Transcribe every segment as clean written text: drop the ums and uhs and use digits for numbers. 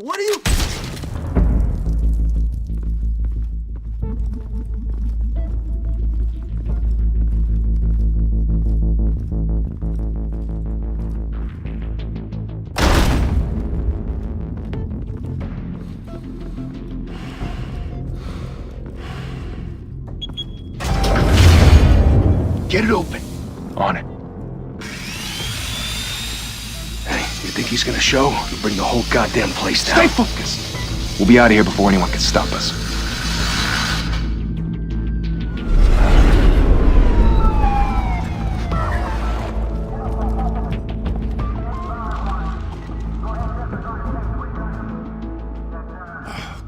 What are you... Get it open. On it. Hey, you think he's gonna show? He'll bring the whole goddamn place down. Stay focused. We'll be out of here before anyone can stop us.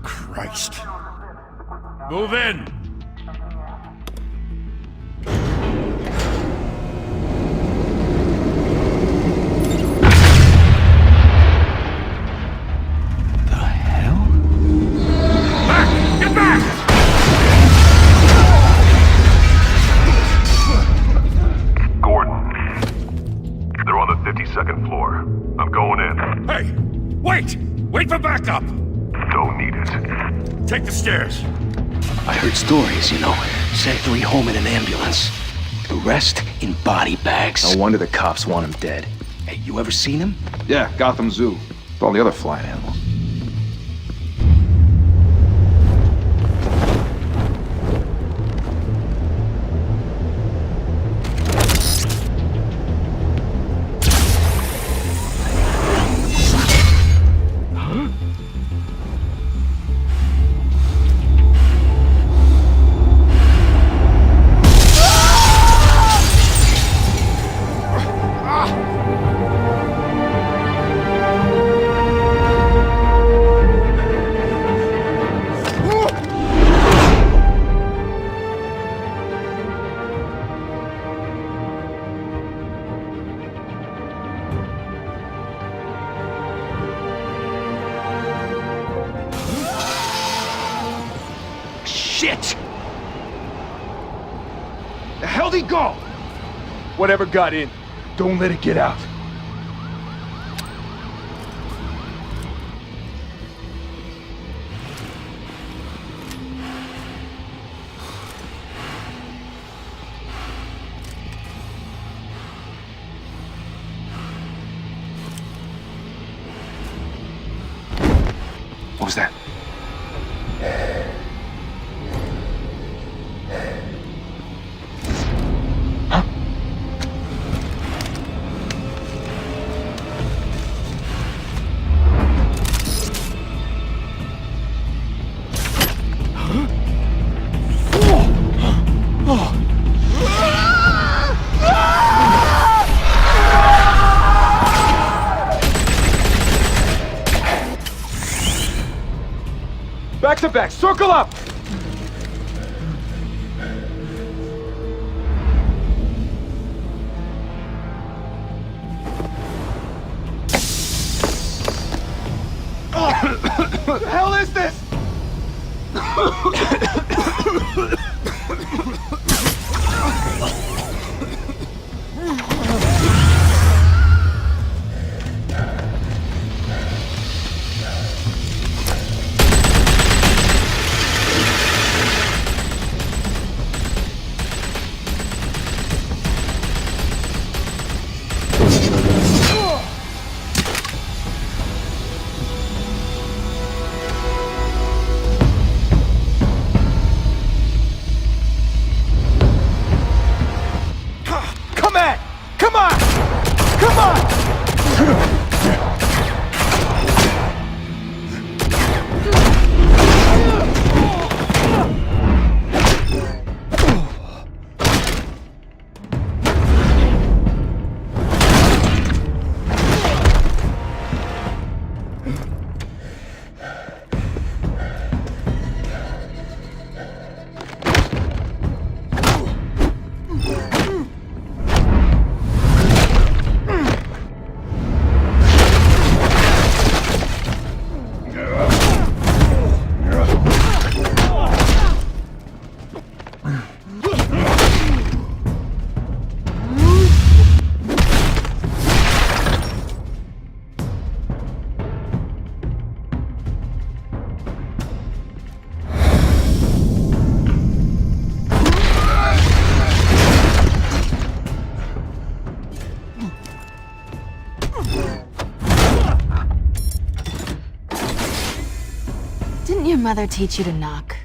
Christ. Move in! Second floor. I'm going in. Hey! Wait! Wait for backup! Don't need it. Take the stairs. I heard stories, you know. Sent 3 home in an ambulance. The rest in body bags. No wonder the cops want him dead. Hey, you ever seen him? Yeah, Gotham Zoo. With all the other flying animals. Shit! The hell'd he go? Whatever got in, don't let it get out. What was that? Back to back, circle up! What the hell is this? mother teach you to knock?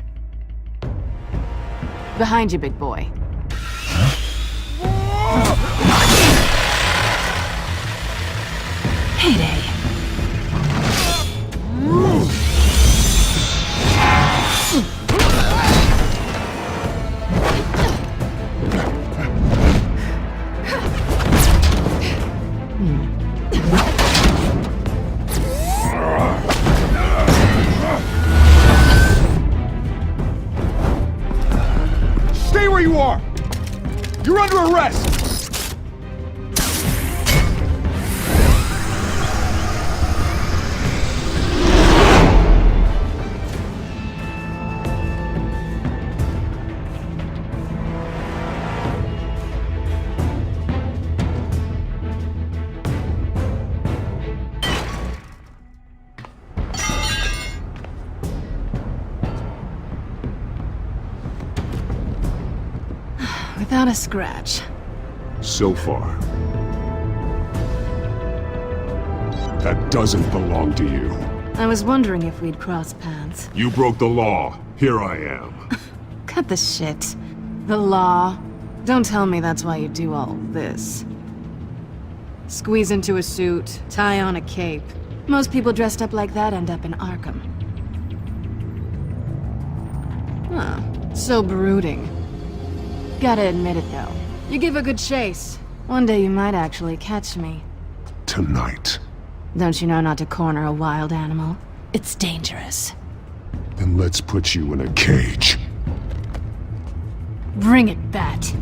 Behind you, big boy. Heyday. Stay where you are! You're under arrest! Without a scratch. So far. That doesn't belong to you. I was wondering if we'd cross paths. You broke the law. Here I am. Cut the shit. The law. Don't tell me that's why you do all this. Squeeze into a suit, tie on a cape. Most people dressed up like that end up in Arkham. Huh. So brooding. Gotta admit it, though. You give a good chase. One day you might actually catch me. Tonight. Don't you know not to corner a wild animal? It's dangerous. Then let's put you in a cage. Bring it, Bat.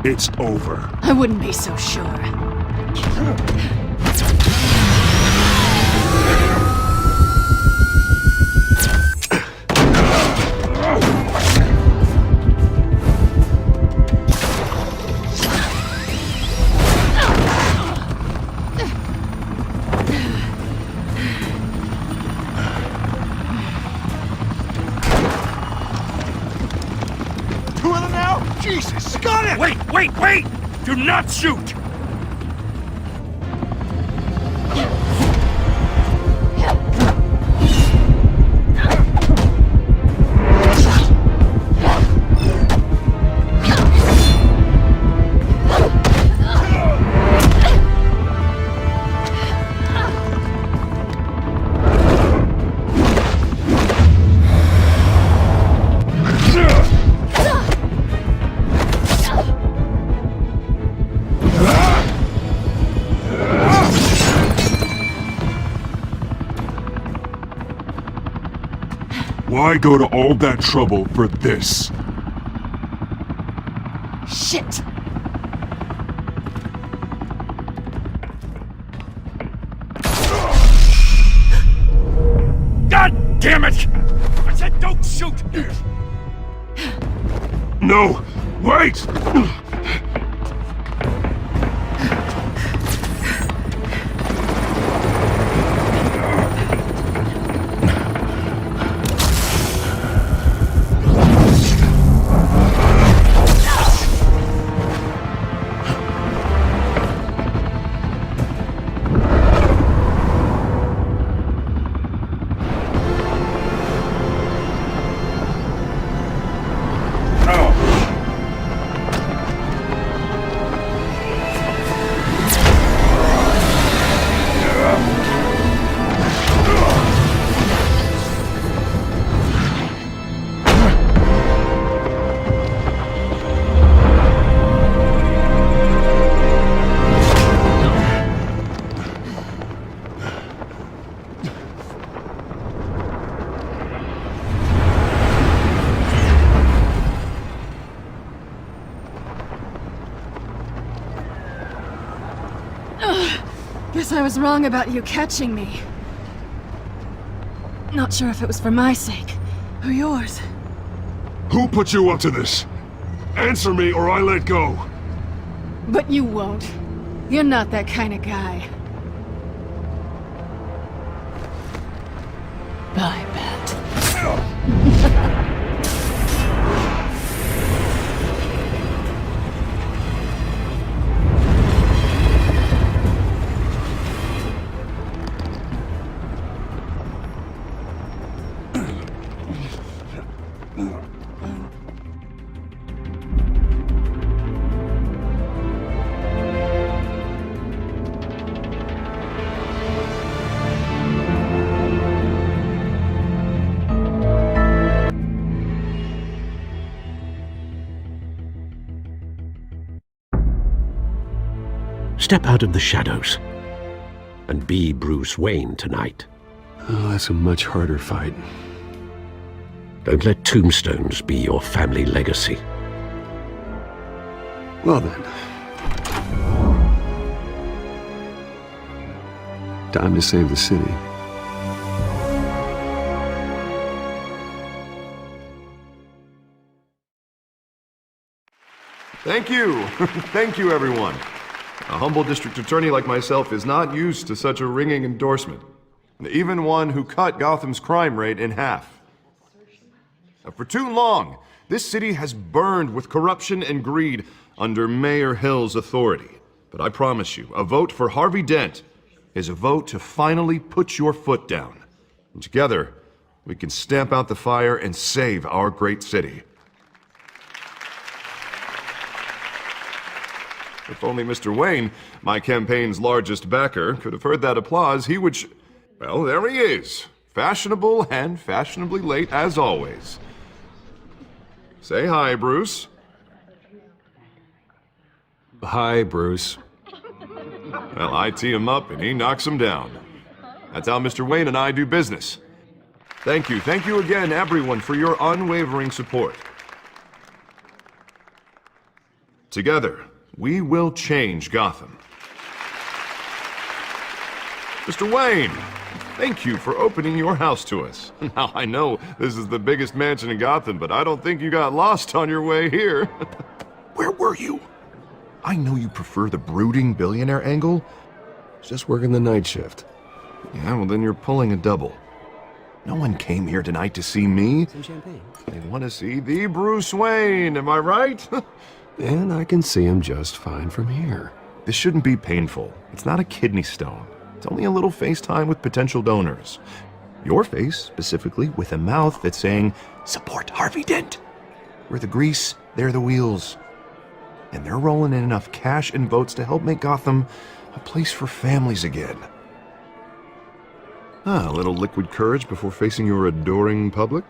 It's over. I wouldn't be so sure. Two of them now? Jesus! Got it! Wait! Do not shoot! Why go to all that trouble for this? Shit! God damn it! I said don't shoot! No! Wait! Guess I was wrong about you catching me. Not sure if it was for my sake, or yours. Who put you up to this? Answer me or I let go. But you won't. You're not that kind of guy. I bet. Step out of the shadows and be Bruce Wayne tonight. Oh, that's a much harder fight. Don't let tombstones be your family legacy. Well then. Time to save the city. Thank you. Thank you, everyone. A humble district attorney like myself is not used to such a ringing endorsement. Even one who cut Gotham's crime rate in half. For too long, this city has burned with corruption and greed under Mayor Hill's authority. But I promise you, a vote for Harvey Dent is a vote to finally put your foot down. And together, we can stamp out the fire and save our great city. If only Mr. Wayne, my campaign's largest backer, could have heard that applause, he would well, there he is. Fashionable and fashionably late as always. Say hi, Bruce. Hi, Bruce. Well, I tee him up and he knocks him down. That's how Mr. Wayne and I do business. Thank you again, everyone, for your unwavering support. Together, we will change Gotham. Mr. Wayne, thank you for opening your house to us. Now, I know this is the biggest mansion in Gotham, but I don't think you got lost on your way here. Where were you? I know you prefer the brooding billionaire angle. Just working the night shift. Yeah, well then you're pulling a double. No one came here tonight to see me. Some champagne. They want to see the Bruce Wayne, am I right? And I can see him just fine from here. This shouldn't be painful. It's not a kidney stone. It's only a little FaceTime with potential donors. Your face, specifically, with a mouth that's saying, support Harvey Dent. We're the grease, they're the wheels. And they're rolling in enough cash and votes to help make Gotham a place for families again. A little liquid courage before facing your adoring public.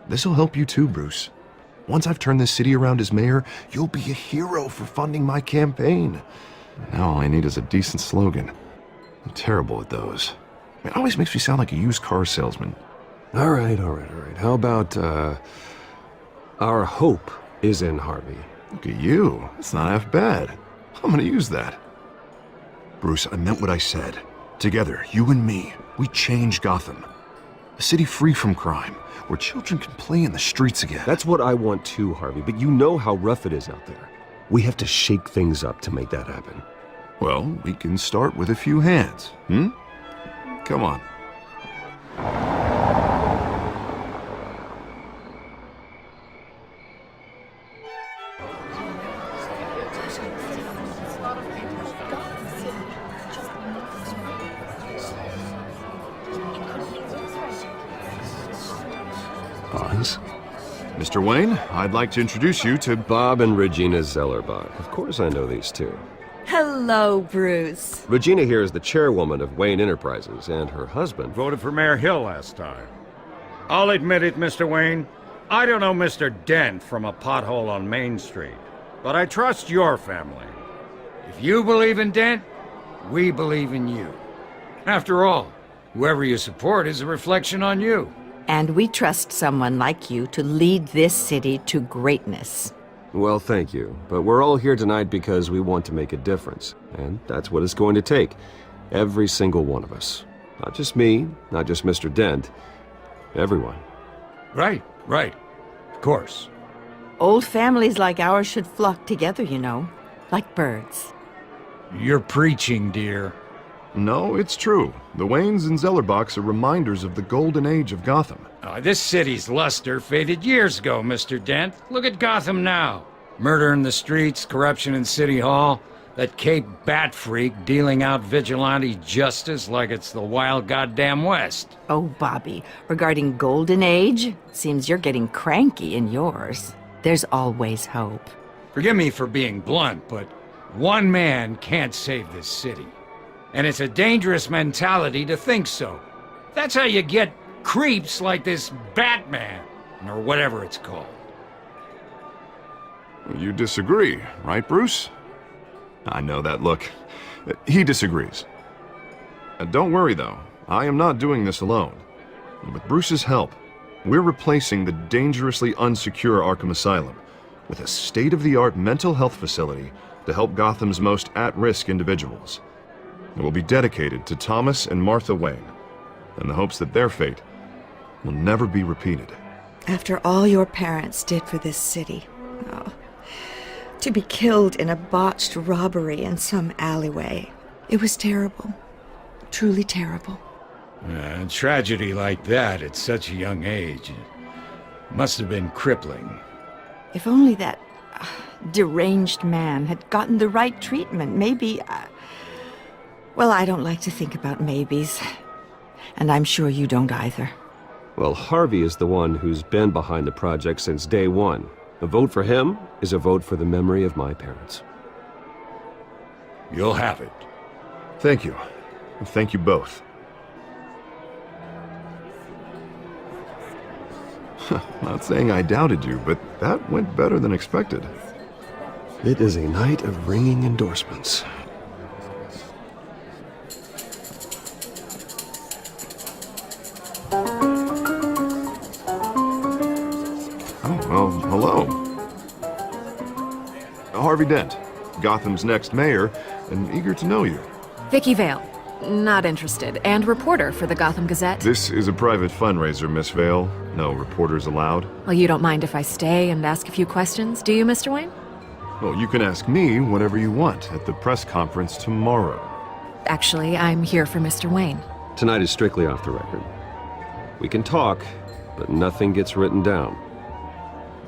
This'll help you too, Bruce. Once I've turned this city around as mayor, you'll be a hero for funding my campaign. Now all I need is a decent slogan. I'm terrible at those. It always makes me sound like a used car salesman. All right. How about, our hope is in Harvey? Look at you. It's not half bad. I'm gonna use that. Bruce, I meant what I said. Together, you and me, we change Gotham. A city free from crime, where children can play in the streets again. That's what I want too, Harvey, but you know how rough it is out there. We have to shake things up to make that happen. Well, we can start with a few hands, Come on. Bonds? Mr. Wayne, I'd like to introduce you to Bob and Regina Zellerbach. Of course I know these two. Hello, Bruce. Regina here is the chairwoman of Wayne Enterprises, and her husband Voted for Mayor Hill last time. I'll admit it, Mr. Wayne. I don't know Mr. Dent from a pothole on Main Street, but I trust your family. If you believe in Dent, we believe in you. After all, whoever you support is a reflection on you. And we trust someone like you to lead this city to greatness. Well, thank you. But we're all here tonight because we want to make a difference. And that's what it's going to take. Every single one of us. Not just me, not just Mr. Dent. Everyone. Right. Of course. Old families like ours should flock together, you know, like birds. You're preaching, dear. No, it's true. The Waynes and Zellerbachs are reminders of the golden age of Gotham. This city's luster faded years ago, Mr. Dent. Look at Gotham now. Murder in the streets, corruption in City Hall, that Cape Bat freak dealing out vigilante justice like it's the wild goddamn West. Oh, Bobby, regarding Golden Age, seems you're getting cranky in yours. There's always hope. Forgive me for being blunt, but one man can't save this city. And it's a dangerous mentality to think so. That's how you get creeps like this Batman, or whatever it's called. You disagree, right, Bruce? I know that look. He disagrees. Don't worry, though. I am not doing this alone. With Bruce's help, we're replacing the dangerously unsecure Arkham Asylum with a state-of-the-art mental health facility to help Gotham's most at-risk individuals. It will be dedicated to Thomas and Martha Wayne, in the hopes that their fate will never be repeated. After all your parents did for this city, oh, to be killed in a botched robbery in some alleyway, it was terrible. Truly terrible. A tragedy like that at such a young age must have been crippling. If only that deranged man had gotten the right treatment, maybe... well, I don't like to think about maybes. And I'm sure you don't either. Well, Harvey is the one who's been behind the project since day one. A vote for him is a vote for the memory of my parents. You'll have it. Thank you. Thank you both. Not saying I doubted you, but that went better than expected. It is a night of ringing endorsements. Well, hello. Harvey Dent, Gotham's next mayor, and eager to know you. Vicky Vale. Not interested. And reporter for the Gotham Gazette. This is a private fundraiser, Miss Vale. No reporters allowed. Well, you don't mind if I stay and ask a few questions, do you, Mr. Wayne? Well, you can ask me whatever you want at the press conference tomorrow. Actually, I'm here for Mr. Wayne. Tonight is strictly off the record. We can talk, but nothing gets written down.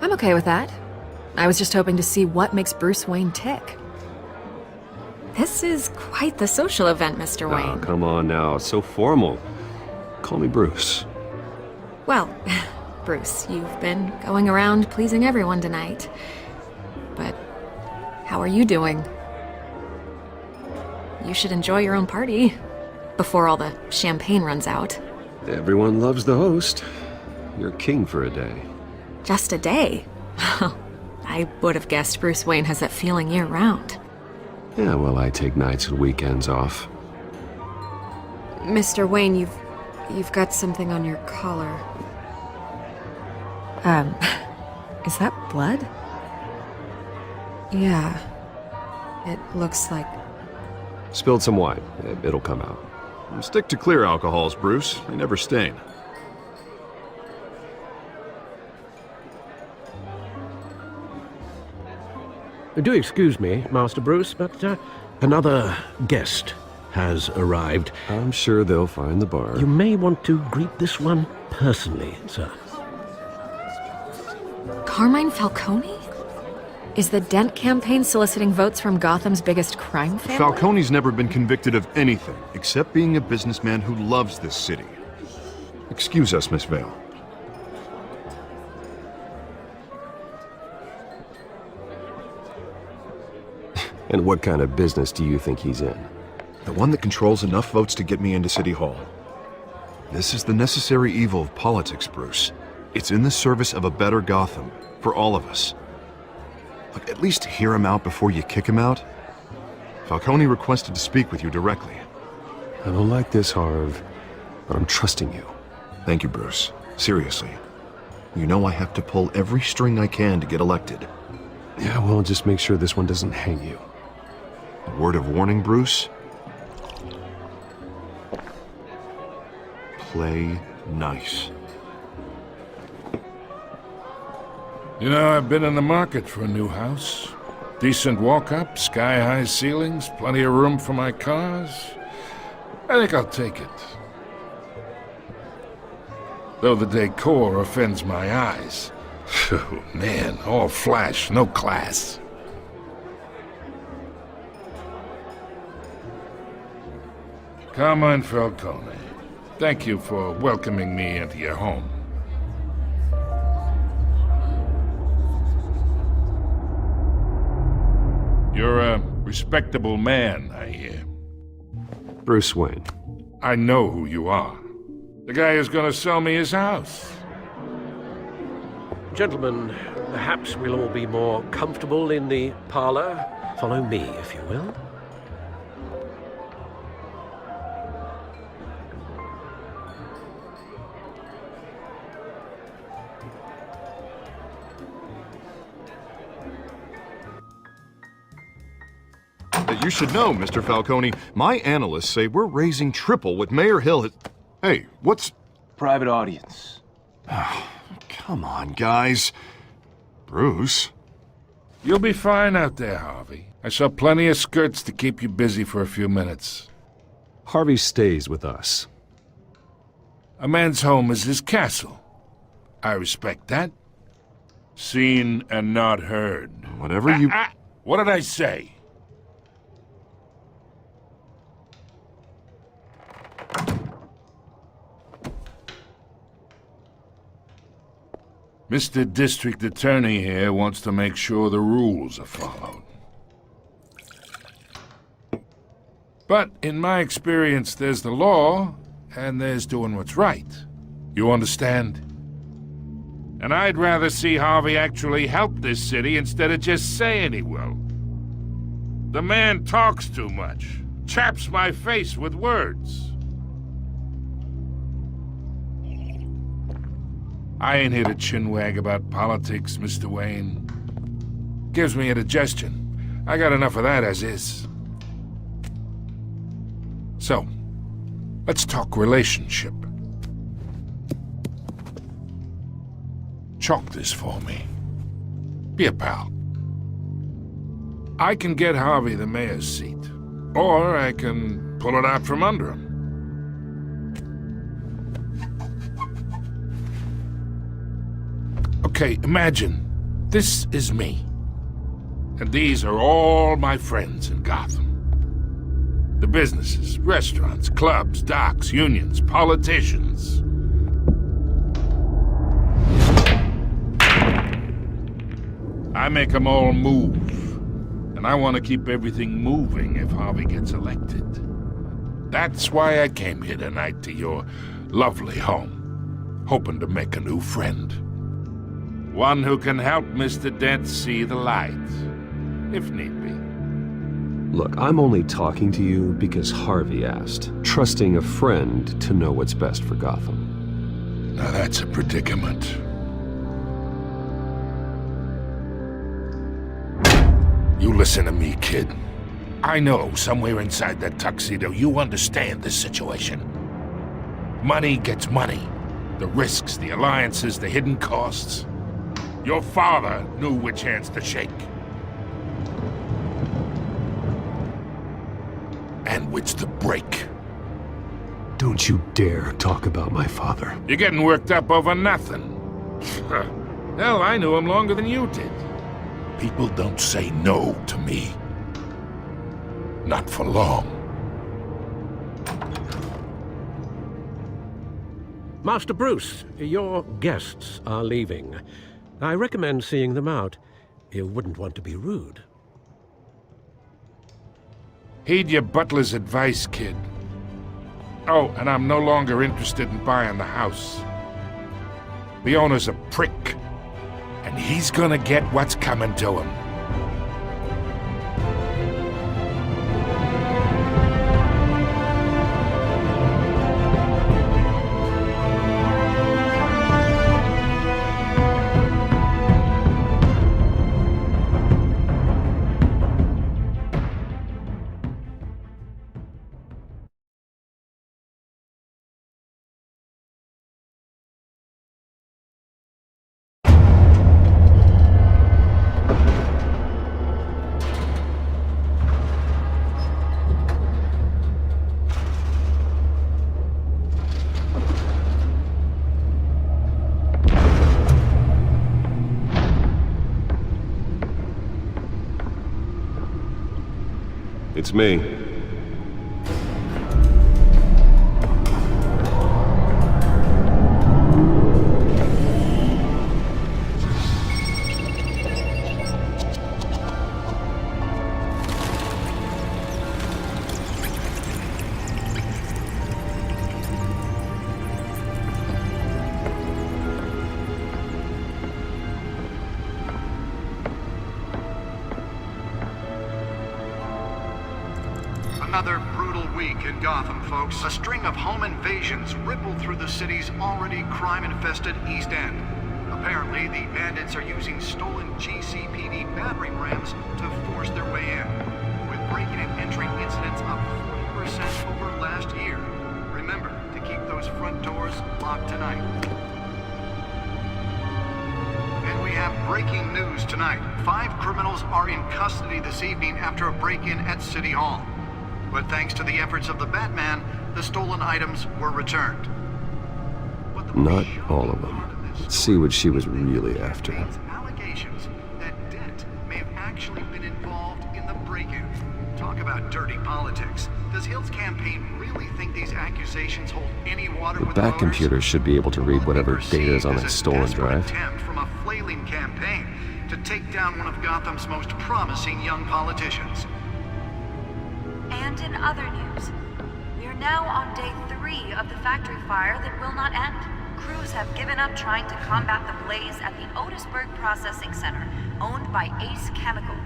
I'm okay with that. I was just hoping to see what makes Bruce Wayne tick. This is quite the social event, Mr. Oh, Wayne. come on now. It's so formal. Call me Bruce. Well, Bruce, you've been going around pleasing everyone tonight. But how are you doing? You should enjoy your own party before all the champagne runs out. Everyone loves the host. You're king for a day. Just a day? I would have guessed Bruce Wayne has that feeling year-round. Yeah, well, I take nights and weekends off. Mr. Wayne, you've got something on your collar. Is that blood? Yeah. It looks like... Spilled some wine. It'll come out. Stick to clear alcohols, Bruce. They never stain. Do excuse me, Master Bruce, but another guest has arrived. I'm sure they'll find the bar. You may want to greet this one personally, sir. Carmine Falcone? Is the Dent campaign soliciting votes from Gotham's biggest crime family? Falcone's never been convicted of anything except being a businessman who loves this city. Excuse us, Miss Vale. And what kind of business do you think he's in? The one that controls enough votes to get me into City Hall. This is the necessary evil of politics, Bruce. It's in the service of a better Gotham, for all of us. Look, at least hear him out before you kick him out. Falcone requested to speak with you directly. I don't like this, Harv, but I'm trusting you. Thank you, Bruce. Seriously. You know I have to pull every string I can to get elected. Yeah, well, just make sure this one doesn't hang you. A word of warning, Bruce? Play nice. You know, I've been in the market for a new house. Decent walk-up, sky-high ceilings, plenty of room for my cars. I think I'll take it. Though the decor offends my eyes. Oh, man, all flash, no class. Carmine Falcone, thank you for welcoming me into your home. You're a respectable man, I hear. Bruce Wayne. I know who you are. The guy who's gonna sell me his house. Gentlemen, perhaps we'll all be more comfortable in the parlor. Follow me, if you will. You should know, Mr. Falcone, my analysts say we're raising triple what Mayor Hill has... Hey, what's... Private audience. Come on, guys. Bruce? You'll be fine out there, Harvey. I saw plenty of skirts to keep you busy for a few minutes. Harvey stays with us. A man's home is his castle. I respect that. Seen and not heard. Whatever you... What did I say? Mr. District Attorney here wants to make sure the rules are followed. But in my experience, there's the law, and there's doing what's right. You understand? And I'd rather see Harvey actually help this city instead of just saying he will. The man talks too much, chaps my face with words. I ain't here to chinwag about politics, Mr. Wayne. Gives me indigestion. I got enough of that as is. So, let's talk relationship. Chalk this for me. Be a pal. I can get Harvey the mayor's seat, or I can pull it out from under him. Okay, imagine, this is me. And these are all my friends in Gotham. The businesses, restaurants, clubs, docks, unions, politicians. I make them all move. And I want to keep everything moving if Harvey gets elected. That's why I came here tonight to your lovely home, hoping to make a new friend. One who can help Mr. Dent see the light, if need be. Look, I'm only talking to you because Harvey asked, trusting a friend to know what's best for Gotham. Now that's a predicament. You listen to me, kid. I know somewhere inside that tuxedo you understand this situation. Money gets money. The risks, the alliances, the hidden costs. Your father knew which hands to shake. And which to break. Don't you dare talk about my father. You're getting worked up over nothing. Hell, I knew him longer than you did. People don't say no to me. Not for long. Master Bruce, your guests are leaving. I recommend seeing them out. You wouldn't want to be rude. Heed your butler's advice, kid. Oh, and I'm no longer interested in buying the house. The owner's a prick, and he's gonna get what's coming to him. Beats me. Another brutal week in Gotham, folks. A string of home invasions rippled through the city's already crime-infested East End. Apparently, the bandits are using stolen GCPD battering rams to force their way in, with breaking and entering incidents up 40% over last year. Remember to keep those front doors locked tonight. And we have breaking news tonight. 5 criminals are in custody this evening after a break-in at City Hall. But thanks to the efforts of the Batman, the stolen items were returned. Not all of them. Let's see what she was really after. Allegations that Dent may have actually been involved in the break-in. Talk about dirty politics. Does Hill's campaign really think these accusations hold any water with The back voters? computer should be able to read whatever data is on that As a stolen desperate drive. attempt from a flailing campaign to take down one of Gotham's most promising young politicians. And in other news, we are now on day 3 of the factory fire that will not end. Crews have given up trying to combat the blaze at the Otisburg Processing Center, owned by Ace Chemical.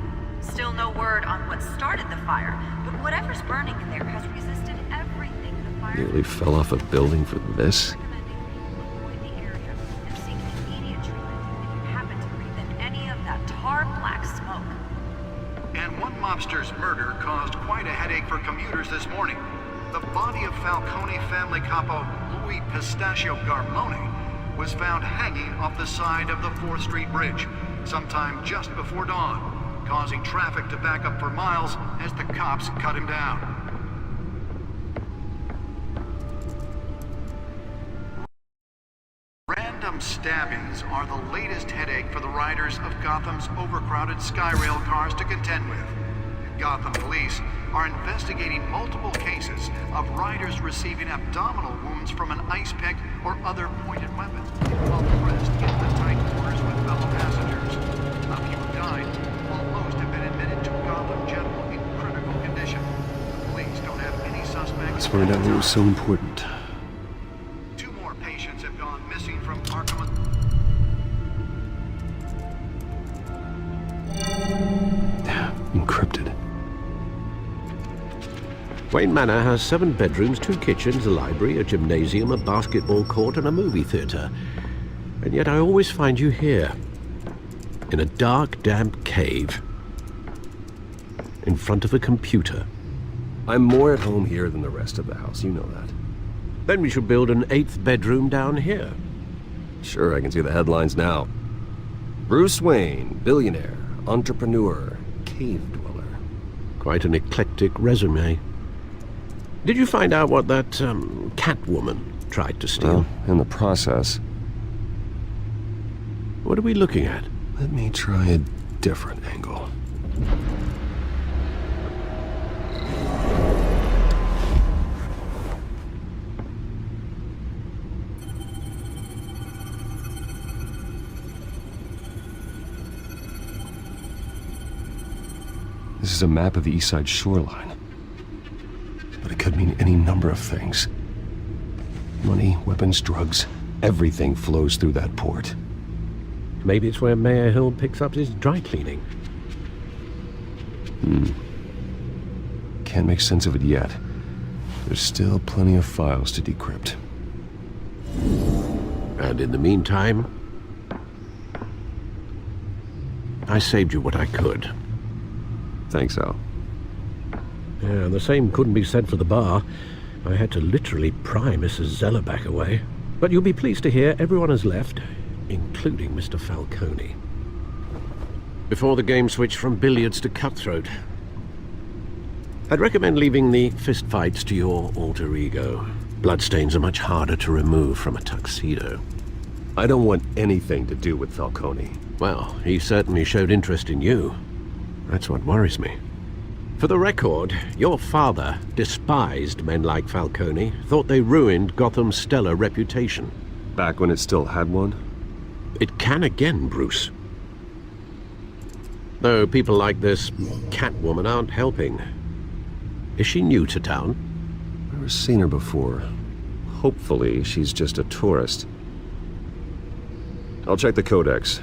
Still no word on what started the fire, but whatever's burning in there has resisted everything the fire... Nearly fell off a building for this? Recommending people avoid the area and seek immediate treatment if you happen to breathe in any of that tar-black smoke. And one mobster's murder caused quite a headache for commuters this morning. The body of Falcone family capo Louis Pistachio Garmone was found hanging off the side of the 4th Street Bridge sometime just before dawn, causing traffic to back up for miles as the cops cut him down. Random stabbings are the latest headache for the riders of Gotham's overcrowded Skyrail cars to contend with. Gotham police are investigating multiple cases of riders receiving abdominal wounds from an ice pick or other pointed weapon, while the rest get the tight quarters with fellow passengers. A few died, while most have been admitted to Gotham General in critical condition. The police don't have any suspects. Let's find out what was so important. 2 more patients have gone missing from Arkham. Encrypted. Wayne Manor has 7 bedrooms, 2 kitchens, a library, a gymnasium, a basketball court, and a movie theater. And yet I always find you here, in a dark, damp cave, in front of a computer. I'm more at home here than the rest of the house, you know that. Then we should build an 8th bedroom down here. Sure, I can see the headlines now. Bruce Wayne, billionaire, entrepreneur, cave dweller. Quite an eclectic resume. Did you find out what that, Catwoman tried to steal? Well, in the process. What are we looking at? Let me try a different angle. This is a map of the East Side shoreline. But it could mean any number of things. Money, weapons, drugs, everything flows through that port. Maybe it's where Mayor Hill picks up his dry cleaning. Can't make sense of it yet. There's still plenty of files to decrypt. And in the meantime, I saved you what I could. Thanks, Al. Yeah, the same couldn't be said for the bar. I had to literally pry Mrs. Zeller back away. But you'll be pleased to hear everyone has left, including Mr. Falcone. Before the game switched from billiards to cutthroat. I'd recommend leaving the fistfights to your alter ego. Bloodstains are much harder to remove from a tuxedo. I don't want anything to do with Falcone. Well, he certainly showed interest in you. That's what worries me. For the record, your father despised men like Falcone, thought they ruined Gotham's stellar reputation. Back when it still had one? It can again, Bruce. Though people like this Catwoman aren't helping. Is she new to town? Never seen her before. Hopefully, she's just a tourist. I'll check the codex.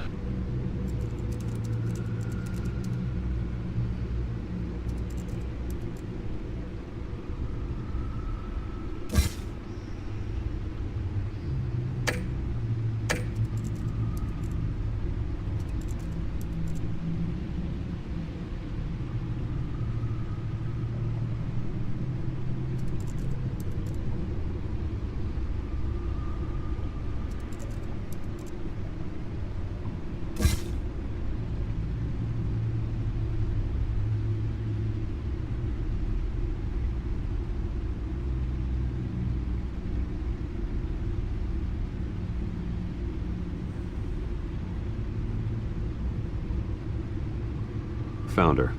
Found her.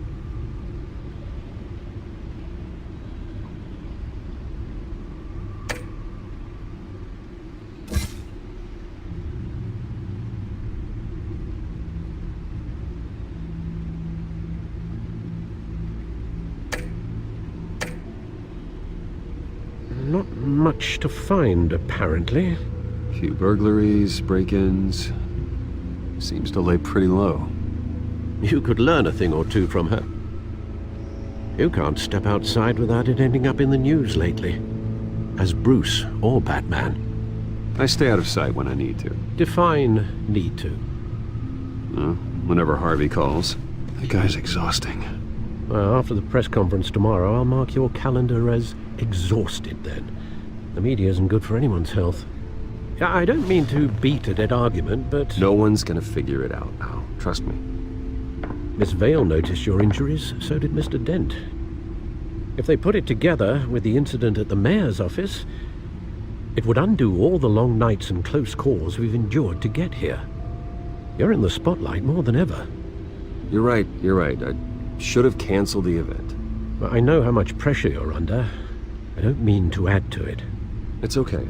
Not much to find, apparently. Few burglaries, break-ins. Seems to lay pretty low. You could learn a thing or two from her. You can't step outside without it ending up in the news lately. As Bruce or Batman. I stay out of sight when I need to. Define need to. Whenever Harvey calls. That guy's exhausting. Well, after the press conference tomorrow, I'll mark your calendar as exhausted then. The media isn't good for anyone's health. I don't mean to beat a dead argument, but... No one's gonna figure it out now. Trust me. Miss Vale noticed your injuries, so did Mr. Dent. If they put it together with the incident at the mayor's office, it would undo all the long nights and close calls we've endured to get here. You're in the spotlight more than ever. You're right. I should have canceled the event. I know how much pressure you're under. I don't mean to add to it. It's okay.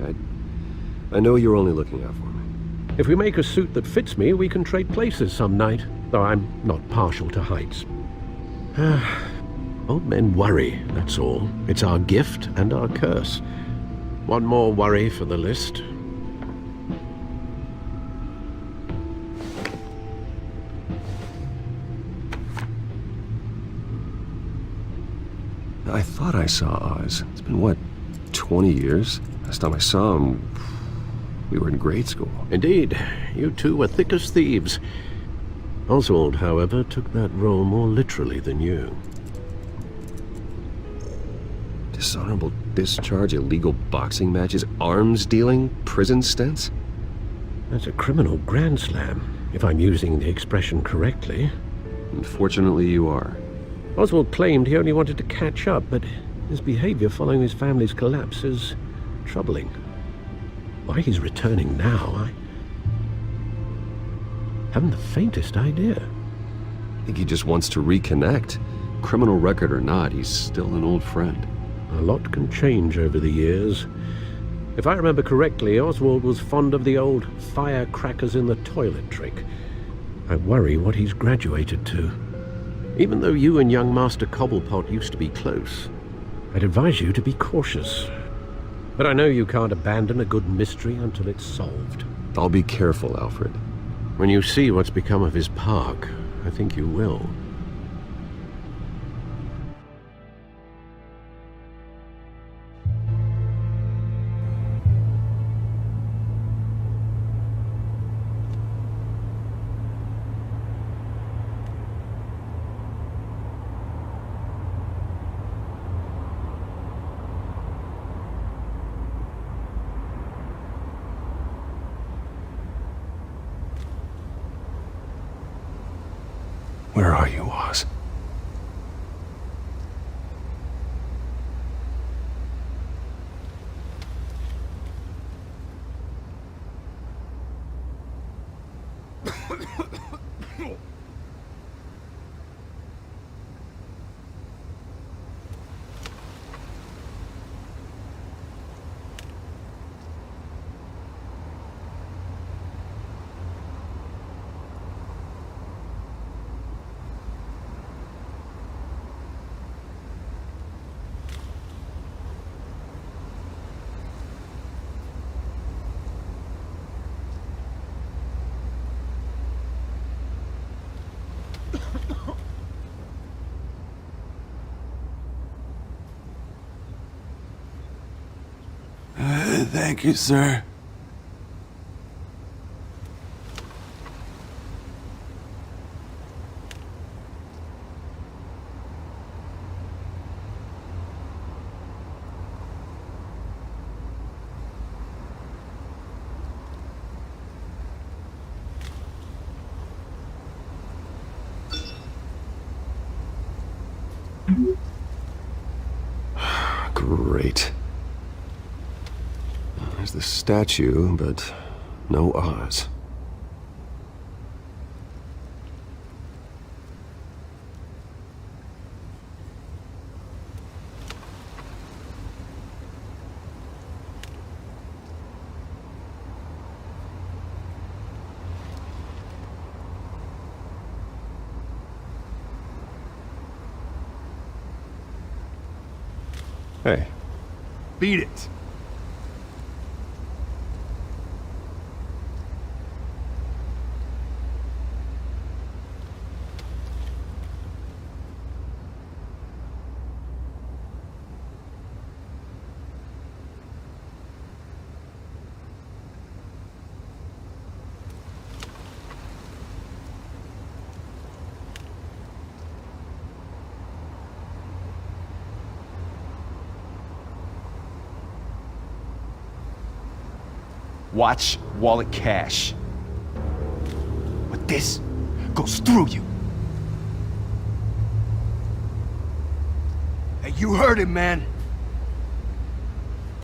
I know you're only looking out for me. If we make a suit that fits me, we can trade places some night, though I'm not partial to heights. Old men worry, that's all. It's our gift and our curse. One more worry for the list. I thought I saw Oz. It's been, what, 20 years? Last time I saw him, we were in grade school. Indeed. You two were thick as thieves. Oswald, however, took that role more literally than you. Dishonorable discharge, illegal boxing matches, arms dealing, prison stints? That's a criminal grand slam, if I'm using the expression correctly. Unfortunately, you are. Oswald claimed he only wanted to catch up, but his behavior following his family's collapse is troubling. Why he's returning now, I haven't the faintest idea. I think he just wants to reconnect. Criminal record or not, he's still an old friend. A lot can change over the years. If I remember correctly, Oswald was fond of the old firecrackers in the toilet trick. I worry what he's graduated to. Even though you and young Master Cobblepot used to be close, I'd advise you to be cautious. But I know you can't abandon a good mystery until it's solved. I'll be careful, Alfred. When you see what's become of his park, I think you will. Where are you, Oz? Thank you, sir. Great. There's the statue, but no Oz. Hey. Beat it. Watch wallet cash. But this goes through you. Hey, you heard it, man.